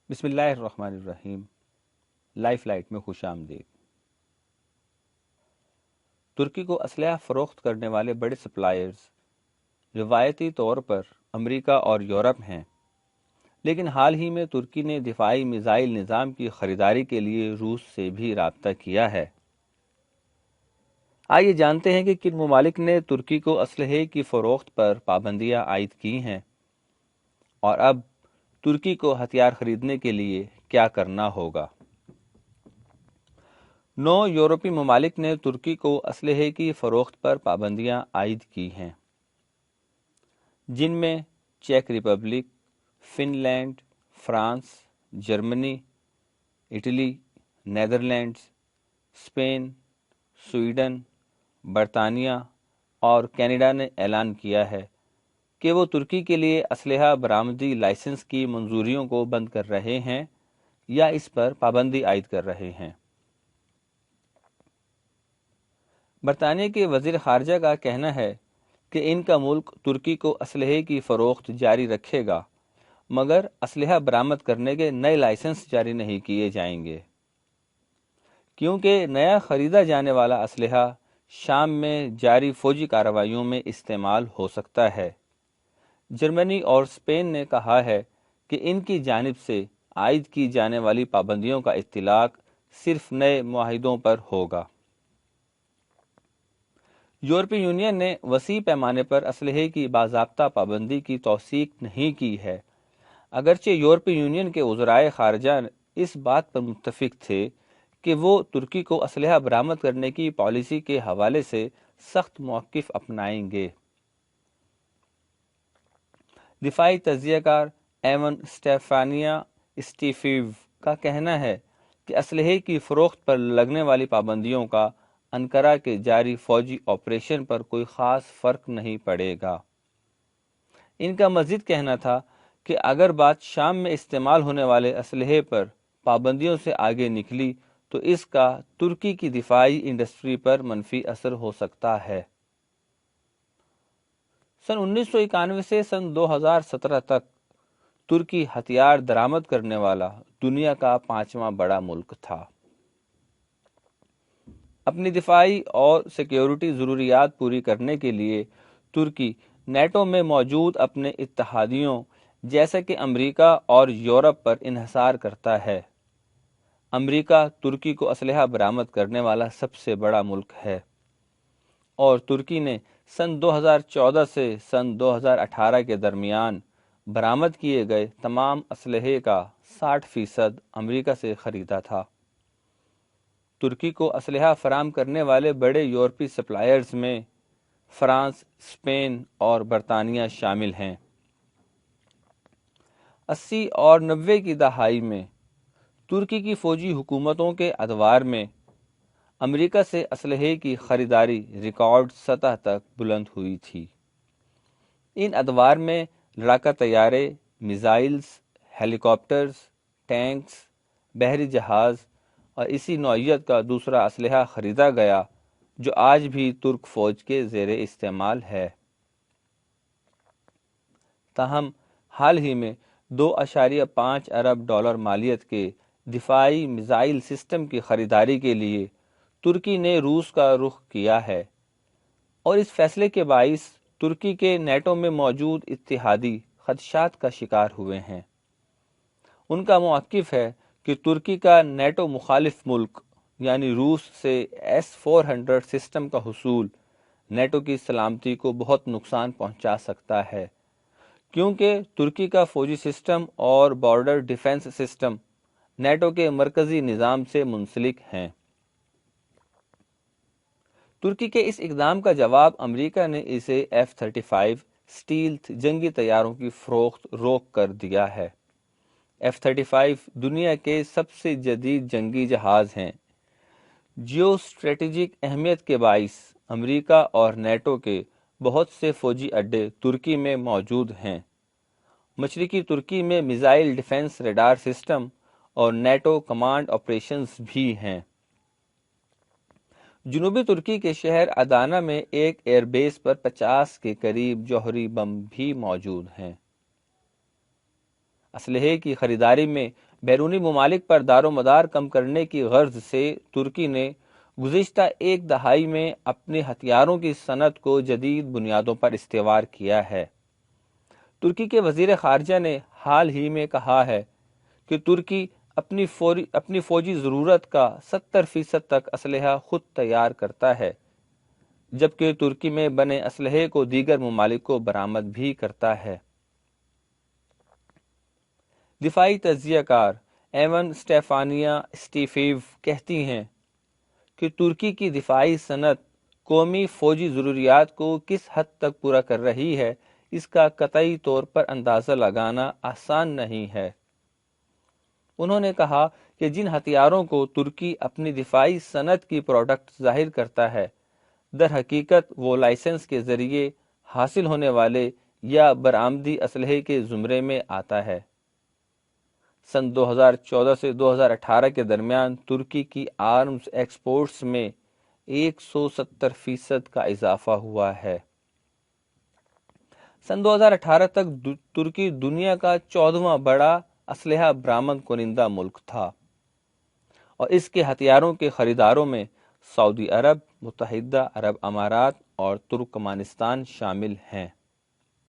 بسم اللہ الرحمن الرحیم۔ لائف لائٹ میں خوش آمدید۔ ترکی کو اسلحہ فروخت کرنے والے بڑے سپلائرز روایتی طور پر امریکہ اور یورپ ہیں، لیکن حال ہی میں ترکی نے دفاعی میزائل نظام کی خریداری کے لیے روس سے بھی رابطہ کیا ہے۔ آئیے جانتے ہیں کہ کن ممالک نے ترکی کو اسلحے کی فروخت پر پابندیاں عائد کی ہیں اور اب ترکی کو ہتھیار خریدنے کے لیے کیا کرنا ہوگا۔ 9 یورپی ممالک نے ترکی کو اسلحے کی فروخت پر پابندیاں عائد کی ہیں، جن میں چیک ریپبلک، فن لینڈ، فرانس، جرمنی، اٹلی، نیدرلینڈز، اسپین، سویڈن، برطانیہ اور کینیڈا نے اعلان کیا ہے کہ وہ ترکی کے لیے اسلحہ برآمدی لائسنس کی منظوریوں کو بند کر رہے ہیں یا اس پر پابندی عائد کر رہے ہیں۔ برطانیہ کے وزیر خارجہ کا کہنا ہے کہ ان کا ملک ترکی کو اسلحے کی فروخت جاری رکھے گا، مگر اسلحہ برآمد کرنے کے نئے لائسنس جاری نہیں کیے جائیں گے، کیونکہ نیا خریدا جانے والا اسلحہ شام میں جاری فوجی کارروائیوں میں استعمال ہو سکتا ہے۔ جرمنی اور اسپین نے کہا ہے کہ ان کی جانب سے عائد کی جانے والی پابندیوں کا اطلاق صرف نئے معاہدوں پر ہوگا۔ یورپی یونین نے وسیع پیمانے پر اسلحے کی باضابطہ پابندی کی توثیق نہیں کی ہے، اگرچہ یورپی یونین کے وزرائے خارجہ اس بات پر متفق تھے کہ وہ ترکی کو اسلحہ برآمد کرنے کی پالیسی کے حوالے سے سخت موقف اپنائیں گے۔ دفاعی تجزیہ کار ایون اسٹیفانیا اسٹیفیو کا کہنا ہے کہ اسلحے کی فروخت پر لگنے والی پابندیوں کا انقرہ کے جاری فوجی آپریشن پر کوئی خاص فرق نہیں پڑے گا۔ ان کا مزید کہنا تھا کہ اگر بات شام میں استعمال ہونے والے اسلحے پر پابندیوں سے آگے نکلی تو اس کا ترکی کی دفاعی انڈسٹری پر منفی اثر ہو سکتا ہے۔ سن 1991 سے سن 2017 تک ترکی ہتھیار درآمد کرنے والا دنیا کا 5واں بڑا ملک تھا۔ اپنی دفاعی اور سیکیورٹی ضروریات پوری کرنے کے لیے ترکی نیٹو میں موجود اپنے اتحادیوں جیسے کہ امریکہ اور یورپ پر انحصار کرتا ہے۔ امریکہ ترکی کو اسلحہ برآمد کرنے والا سب سے بڑا ملک ہے، اور ترکی نے سن 2014 سے سن 2018 کے درمیان برآمد کیے گئے تمام اسلحے کا 60% امریکہ سے خریدا تھا۔ ترکی کو اسلحہ فراہم کرنے والے بڑے یورپی سپلائرز میں فرانس، اسپین اور برطانیہ شامل ہیں۔ 80 اور 90 کی دہائی میں ترکی کی فوجی حکومتوں کے ادوار میں امریکہ سے اسلحے کی خریداری ریکارڈ سطح تک بلند ہوئی تھی۔ ان ادوار میں لڑاکا طیارے، میزائلز، ہیلی کاپٹرز، ٹینکس، بحری جہاز اور اسی نوعیت کا دوسرا اسلحہ خریدا گیا جو آج بھی ترک فوج کے زیر استعمال ہے۔ تاہم حال ہی میں 2.5 ارب ڈالر مالیت کے دفاعی میزائل سسٹم کی خریداری کے لیے ترکی نے روس کا رخ کیا ہے، اور اس فیصلے کے باعث ترکی کے نیٹو میں موجود اتحادی خدشات کا شکار ہوئے ہیں۔ ان کا موقف ہے کہ ترکی کا نیٹو مخالف ملک یعنی روس سے S-400 سسٹم کا حصول نیٹو کی سلامتی کو بہت نقصان پہنچا سکتا ہے، کیونکہ ترکی کا فوجی سسٹم اور بارڈر ڈیفنس سسٹم نیٹو کے مرکزی نظام سے منسلک ہیں۔ ترکی کے اس اقدام کا جواب امریکہ نے اسے F-35 اسٹیلتھ جنگی طیاروں کی فروخت روک کر دیا ہے۔ F-35 دنیا کے سب سے جدید جنگی جہاز ہیں۔ جیو اسٹریٹجک اہمیت کے باعث امریکہ اور نیٹو کے بہت سے فوجی اڈے ترکی میں موجود ہیں۔ مشرقی ترکی میں میزائل ڈیفنس ریڈار سسٹم اور نیٹو کمانڈ آپریشنز بھی ہیں۔ جنوبی ترکی کے شہر ادانا میں ایک ایئر بیس پر 50 کے قریب جوہری بم بھی موجود ہیں۔ اسلحے کی خریداری میں بیرونی ممالک پر دار و مدار کم کرنے کی غرض سے ترکی نے گزشتہ ایک دہائی میں اپنے ہتھیاروں کی صنعت کو جدید بنیادوں پر استوار کیا ہے۔ ترکی کے وزیر خارجہ نے حال ہی میں کہا ہے کہ ترکی اپنی فوجی ضرورت کا 70% تک اسلحہ خود تیار کرتا ہے، جبکہ ترکی میں بنے اسلحے کو دیگر ممالک کو برآمد بھی کرتا ہے۔ دفاعی تجزیہ کار ایون اسٹیفانیا اسٹیفیو کہتی ہیں کہ ترکی کی دفاعی صنعت قومی فوجی ضروریات کو کس حد تک پورا کر رہی ہے، اس کا قطعی طور پر اندازہ لگانا آسان نہیں ہے۔ انہوں نے کہا کہ جن ہتھیاروں کو ترکی اپنی دفاعی صنعت کی پروڈکٹ ظاہر کرتا ہے، در حقیقت وہ لائسنس کے ذریعے حاصل ہونے والے یا برآمدی اسلحے کے زمرے میں آتا ہے۔ سن 2014 سے 2018 کے درمیان ترکی کی آرمز ایکسپورٹس میں 170% کا اضافہ ہوا ہے۔ سن 2018 تک ترکی دنیا کا 14واں بڑا اسلحہ برآمد کنندہ ملک تھا، اور اس کے ہتھیاروں کے خریداروں میں سعودی عرب، متحدہ عرب امارات اور ترکمانستان شامل ہیں۔